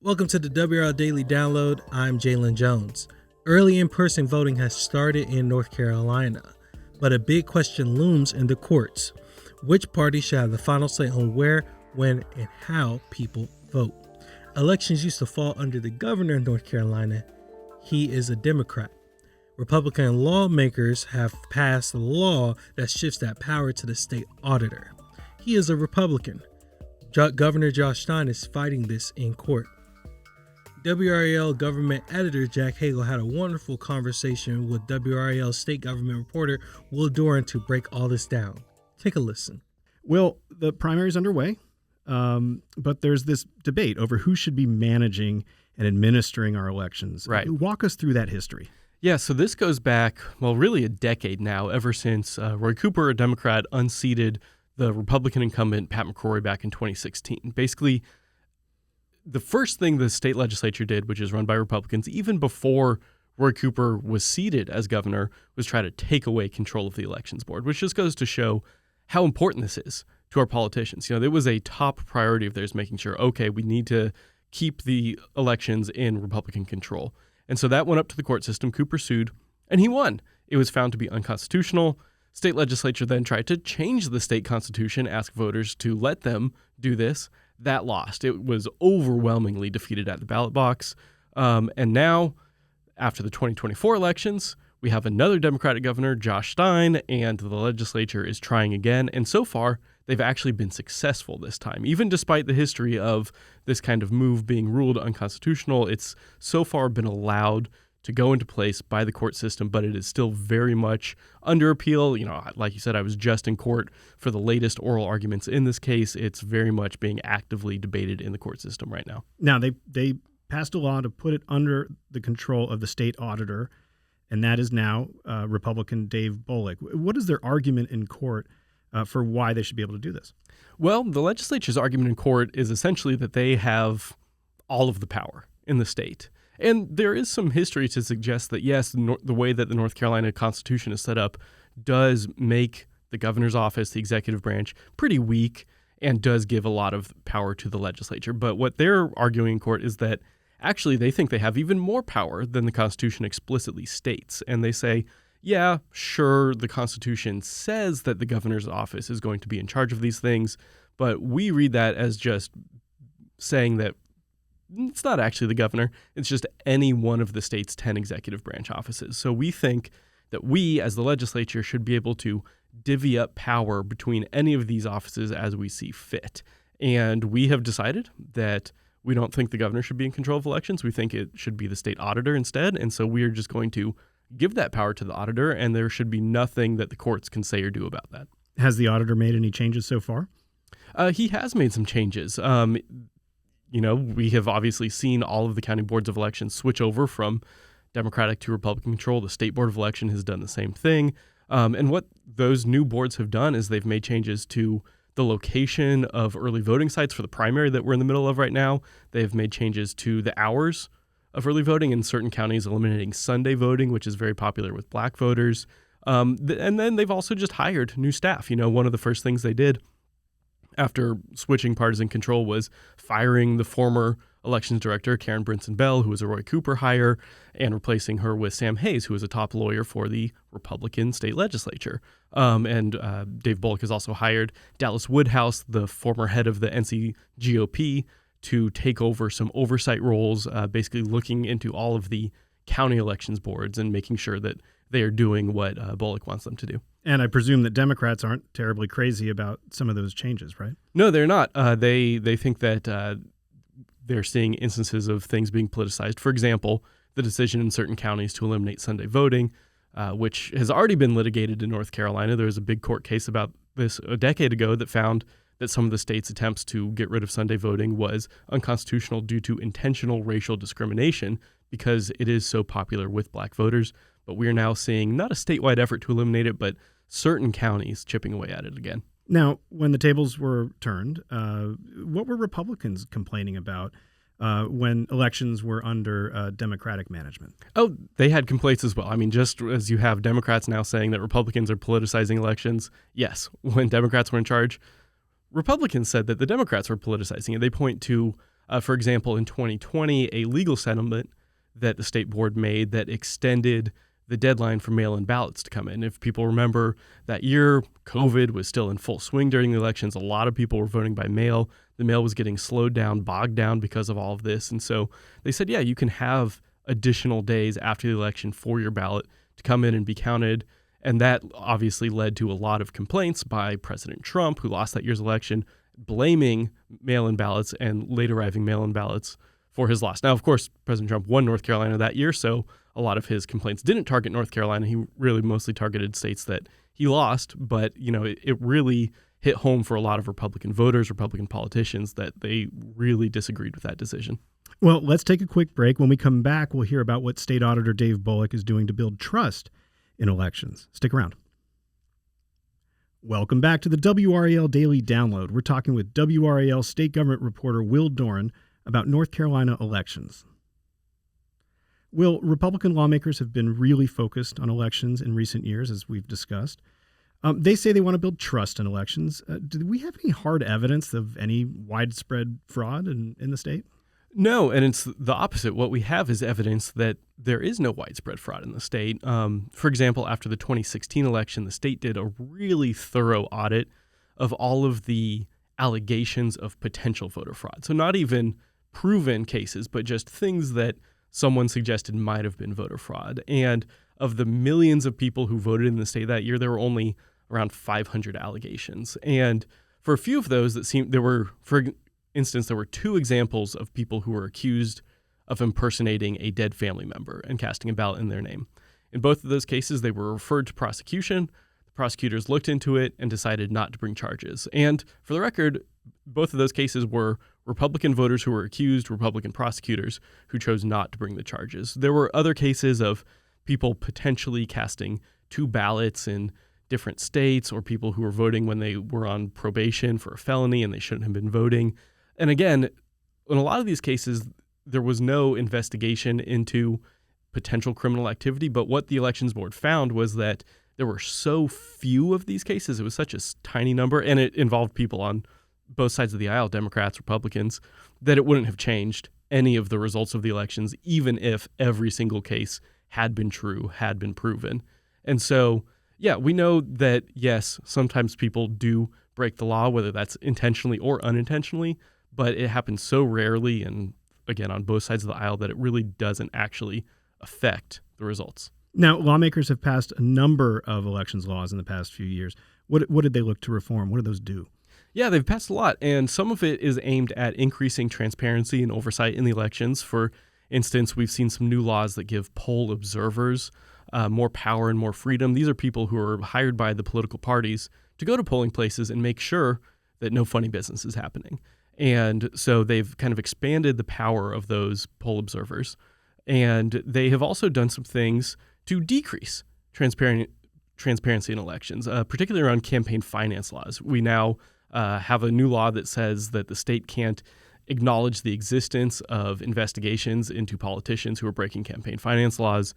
Welcome to the WRL Daily Download. I'm Jalen Jones. Early in-person voting has started in North Carolina, but a big question looms in the courts. Which party should have the final say on where, when, and how people vote? Elections used to fall under the governor in North Carolina. He is a Democrat. Republican lawmakers have passed a law that shifts that power to the state auditor. He is a Republican. Governor Josh Stein is fighting this in court. WRAL government editor Jack Hagel had a wonderful conversation with WRAL state government reporter Will Doran to break all this down. Take a listen. Will, the primary is underway, but there's this debate over who should be managing and administering our elections. Right. Walk us through that history. Yeah, so this goes back, well, really a decade now, ever since Roy Cooper, a Democrat, unseated the Republican incumbent Pat McCrory back in 2016. Basically, the first thing the state legislature did, which is run by Republicans, even before Roy Cooper was seated as governor, was try to take away control of the elections board, which just goes to show how important this is to our politicians. You know, it was a top priority of theirs, making sure, okay, we need to keep the elections in Republican control. And so that went up to the court system. Cooper sued, and he won. It was found to be unconstitutional. State legislature then tried to change the state constitution, ask voters to let them do this. That lost. It was overwhelmingly defeated at the ballot box. And now, after the 2024 elections, we have another Democratic governor, Josh Stein, and the legislature is trying again. And so far, they've actually been successful this time. Even despite the history of this kind of move being ruled unconstitutional, it's so far been allowed to go into place by the court system, but it is still very much under appeal. You know, like you said, I was just in court for the latest oral arguments in this case. It's very much being actively debated in the court system right now. Now, they passed a law to put it under the control of the state auditor, and that is now Republican Dave Bullock. What is their argument in court for why they should be able to do this? Well, the legislature's argument in court is essentially that they have all of the power in the state. And there is some history to suggest that, yes, the way that the North Carolina Constitution is set up does make the governor's office, the executive branch, pretty weak and does give a lot of power to the legislature. But what they're arguing in court is that actually they think they have even more power than the Constitution explicitly states. And they say, yeah, sure, the Constitution says that the governor's office is going to be in charge of these things, but we read that as just saying that it's not actually the governor. It's just any one of the state's 10 executive branch offices. So we think that we, as the legislature, should be able to divvy up power between any of these offices as we see fit. And we have decided that we don't think the governor should be in control of elections. We think it should be the state auditor instead. And so we are just going to give that power to the auditor, and there should be nothing that the courts can say or do about that. Has the auditor made any changes so far? He has made some changes. You know, we have obviously seen all of the county boards of elections switch over from Democratic to Republican control. The state board of election has done the same thing. And what those new boards have done is they've made changes to the location of early voting sites for the primary that we're in the middle of right now. They've made changes to the hours of early voting in certain counties, eliminating Sunday voting, which is very popular with black voters. And then they've also just hired new staff. You know, one of the first things they did after switching partisan control was firing the former elections director, Karen Brinson Bell, who was a Roy Cooper hire, and replacing her with Sam Hayes, who was a top lawyer for the Republican state legislature. And Dave Bullock has also hired Dallas Woodhouse, the former head of the NC GOP, to take over some oversight roles, basically looking into all of the county elections boards and making sure that they are doing what Bullock wants them to do. And I presume that Democrats aren't terribly crazy about some of those changes, right? No, they're not. They think that they're seeing instances of things being politicized. For example, the decision in certain counties to eliminate Sunday voting, which has already been litigated in North Carolina. There was a big court case about this a decade ago that found that some of the state's attempts to get rid of Sunday voting was unconstitutional due to intentional racial discrimination because it is so popular with black voters. But we are now seeing not a statewide effort to eliminate it, but certain counties chipping away at it again. Now, when the tables were turned, what were Republicans complaining about when elections were under Democratic management? Oh, they had complaints as well. I mean, just as you have Democrats now saying that Republicans are politicizing elections, yes, when Democrats were in charge, Republicans said that the Democrats were politicizing it. They point to For example, in 2020, a legal settlement that the state board made that extended the deadline for mail-in ballots to come in. If people remember that year, COVID was still in full swing during the elections. A lot of people were voting by mail. The mail was getting slowed down, bogged down because of all of this. And so they said, yeah, you can have additional days after the election for your ballot to come in and be counted. And that obviously led to a lot of complaints by President Trump, who lost that year's election, blaming mail-in ballots and late arriving mail-in ballots for his loss. Now, of course, President Trump won North Carolina that year, so a lot of his complaints didn't target North Carolina. He really mostly targeted states that he lost, but it really hit home for a lot of Republican voters, Republican politicians, that they really disagreed with that decision. Well, let's take a quick break. When we come back, we'll hear about what State Auditor Dave Bullock is doing to build trust in elections. Stick around. Welcome back to the WRAL Daily Download. We're talking with WRAL State Government reporter Will Doran about North Carolina elections. Will, Republican lawmakers have been really focused on elections in recent years, as we've discussed. They say they want to build trust in elections. Do we have any hard evidence of any widespread fraud in the state? No, and it's the opposite. What we have is evidence that there is no widespread fraud in the state. For example, after the 2016 election, the state did a really thorough audit of all of the allegations of potential voter fraud. So not even proven cases, but just things that someone suggested might have been voter fraud. And of the millions of people who voted in the state that year, there were only around 500 allegations. And for a few of those, for instance, there were 2 examples of people who were accused of impersonating a dead family member and casting a ballot in their name. In both of those cases, they were referred to prosecution. The prosecutors looked into it and decided not to bring charges. And for the record, both of those cases were Republican voters who were accused, Republican prosecutors who chose not to bring the charges. There were other cases of people potentially casting 2 ballots in different states, or people who were voting when they were on probation for a felony and they shouldn't have been voting. And again, in a lot of these cases, there was no investigation into potential criminal activity, but what the Elections Board found was that there were so few of these cases, it was such a tiny number, and it involved people on both sides of the aisle, Democrats, Republicans, that it wouldn't have changed any of the results of the elections, even if every single case had been true, had been proven. And so, yeah, we know that, yes, sometimes people do break the law, whether that's intentionally or unintentionally, but it happens so rarely and, again, on both sides of the aisle that it really doesn't actually affect the results. Now, lawmakers have passed a number of elections laws in the past few years. What did they look to reform? What did those do? Yeah, they've passed a lot, and some of it is aimed at increasing transparency and oversight in the elections. For instance, we've seen some new laws that give poll observers more power and more freedom. These are people who are hired by the political parties to go to polling places and make sure that no funny business is happening. And so they've kind of expanded the power of those poll observers. And they have also done some things to decrease transparency in elections, particularly around campaign finance laws. We now have a new law that says that the state can't acknowledge the existence of investigations into politicians who are breaking campaign finance laws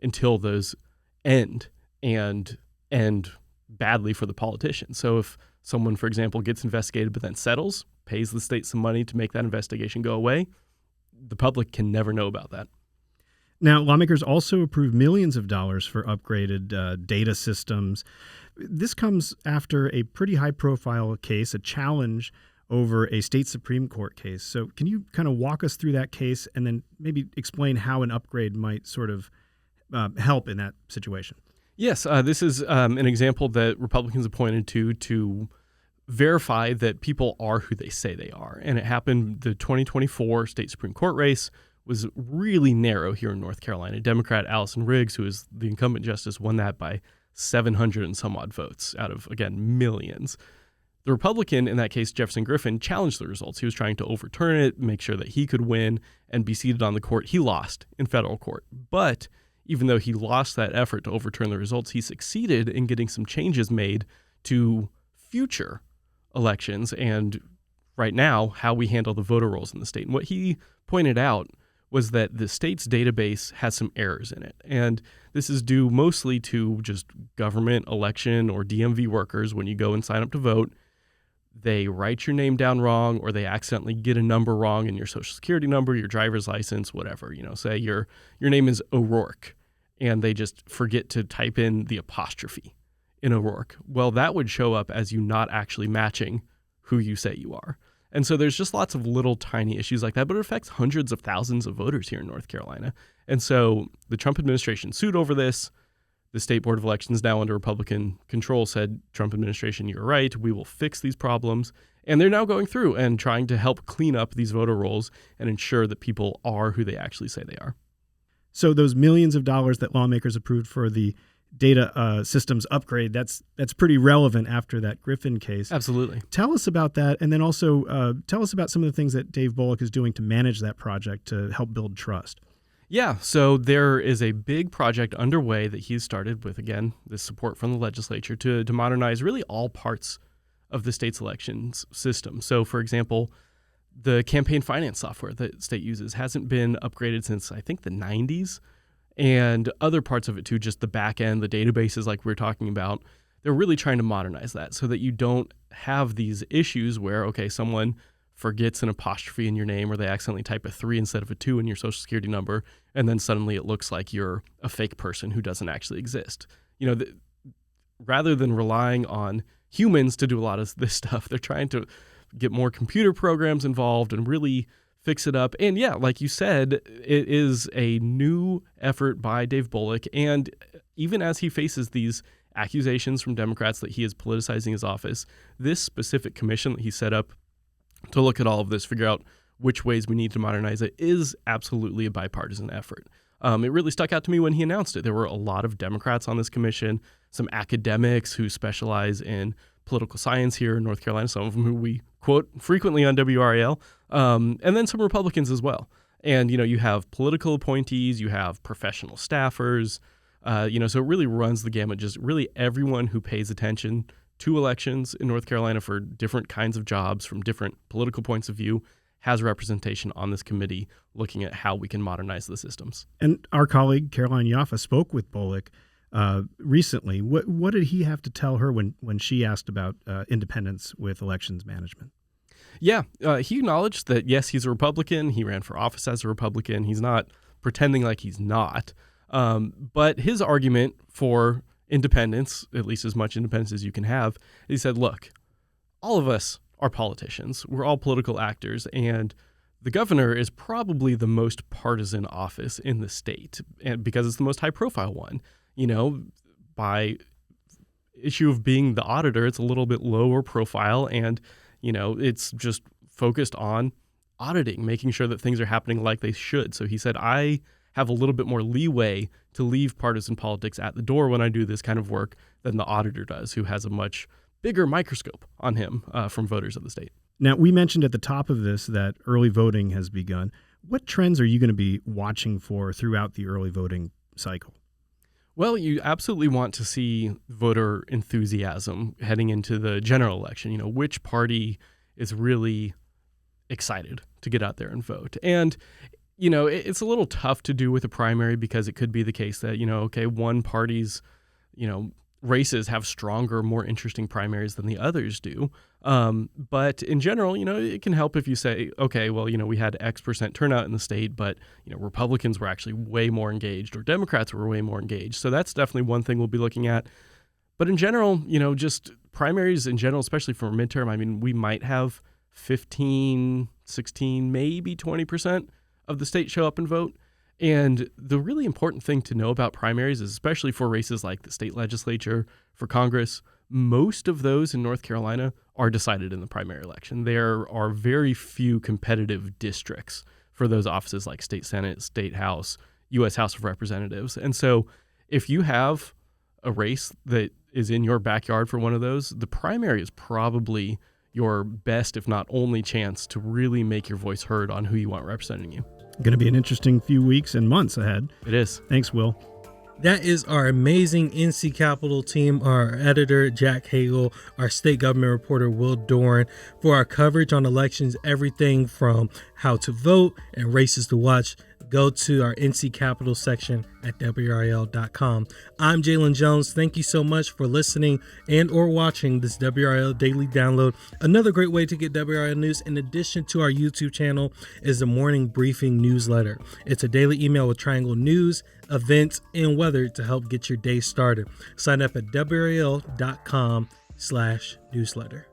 until those end and end badly for the politician. So if someone, for example, gets investigated but then settles, pays the state some money to make that investigation go away, the public can never know about that. Now, lawmakers also approved millions of dollars for upgraded data systems. This comes after a pretty high-profile case, a challenge over a state Supreme Court case. So can you kind of walk us through that case and then maybe explain how an upgrade might sort of help in that situation? Yes, this is an example that Republicans have pointed to verify that people are who they say they are. And it happened, the 2024 state Supreme Court race was really narrow here in North Carolina. Democrat Allison Riggs, who is the incumbent justice, won that by 700 and some odd votes out of, again, millions. The Republican in that case, Jefferson Griffin, challenged the results. He was trying to overturn it, make sure that he could win and be seated on the court. He lost in federal court. But even though he lost that effort to overturn the results, he succeeded in getting some changes made to future elections and right now how we handle the voter rolls in the state. And what he pointed out was that the state's database has some errors in it. And this is due mostly to just government election or DMV workers when you go and sign up to vote, they write your name down wrong, or they accidentally get a number wrong in your social security number, your driver's license, whatever. Say your name is O'Rourke, and they just forget to type in the apostrophe in O'Rourke. Well, that would show up as you not actually matching who you say you are. And so there's just lots of little tiny issues like that, but it affects hundreds of thousands of voters here in North Carolina. And so the Trump administration sued over this. The State Board of Elections, now under Republican control, said, Trump administration, you're right, we will fix these problems. And they're now going through and trying to help clean up these voter rolls and ensure that people are who they actually say they are. So those millions of dollars that lawmakers approved for the data systems upgrade, that's pretty relevant after that Griffin case. Absolutely. Tell us about that, and then also tell us about some of the things that Dave Bullock is doing to manage that project to help build trust. Yeah, so there is a big project underway that he's started with, again, this support from the legislature to modernize really all parts of the state's elections system. So, for example, the campaign finance software that the state uses hasn't been upgraded since, I think, the 90s. And other parts of it too, just the back end, the databases like we were talking about, they're really trying to modernize that so that you don't have these issues where, okay, someone forgets an apostrophe in your name or they accidentally type a 3 instead of a 2 in your social security number, and then suddenly it looks like you're a fake person who doesn't actually exist. Rather than relying on humans to do a lot of this stuff, they're trying to get more computer programs involved and really fix it up. And yeah, like you said, it is a new effort by Dave Bullock. And even as he faces these accusations from Democrats that he is politicizing his office, this specific commission that he set up to look at all of this, figure out which ways we need to modernize it, is absolutely a bipartisan effort. It really stuck out to me when he announced it. There were a lot of Democrats on this commission, some academics who specialize in political science here in North Carolina, some of them who we quote frequently on WRAL, and then some Republicans as well. And, you have political appointees, you have professional staffers, so it really runs the gamut. Just really everyone who pays attention to elections in North Carolina for different kinds of jobs from different political points of view has representation on this committee looking at how we can modernize the systems. And our colleague, Caroline Yaffa, spoke with Bullock recently. What did he have to tell her when she asked about independence with elections management? Yeah, he acknowledged that, yes, he's a Republican. He ran for office as a Republican. He's not pretending like he's not. But his argument for independence, at least as much independence as you can have, he said, look, all of us are politicians. We're all political actors, and the governor is probably the most partisan office in the state, and because it's the most high-profile one. By issue of being the auditor, it's a little bit lower profile, and it's just focused on auditing, making sure that things are happening like they should. So he said, I have a little bit more leeway to leave partisan politics at the door when I do this kind of work than the auditor does, who has a much bigger microscope on him from voters of the state. Now, we mentioned at the top of this that early voting has begun. What trends are you going to be watching for throughout the early voting cycle? Well, you absolutely want to see voter enthusiasm heading into the general election. Which party is really excited to get out there and vote? And, it's a little tough to do with a primary because it could be the case that, one party's, races have stronger, more interesting primaries than the others do. But in general, it can help if you say, okay, well, we had X% turnout in the state, but, Republicans were actually way more engaged or Democrats were way more engaged. So that's definitely one thing we'll be looking at. But in general, just primaries in general, especially for midterm, we might have 15, 16, maybe 20% of the state show up and vote. And the really important thing to know about primaries is, especially for races like the state legislature, for Congress, most of those in North Carolina are decided in the primary election. There are very few competitive districts for those offices like state Senate, state House, U.S. House of Representatives. And so if you have a race that is in your backyard for one of those, the primary is probably your best, if not only, chance to really make your voice heard on who you want representing you. Going to be an interesting few weeks and months ahead. It is. Thanks, Will. That is our amazing NC Capitol team, our editor, Jack Hagel, our state government reporter, Will Doran, for our coverage on elections, everything from how to vote and races to watch. go to our NC Capital section at WRAL.com. I'm Jalen Jones. Thank you so much for listening and or watching this WRAL Daily Download. Another great way to get WRAL news, in addition to our YouTube channel, is the Morning Briefing newsletter. It's a daily email with Triangle news, events, and weather to help get your day started. Sign up at WRAL.com/newsletter.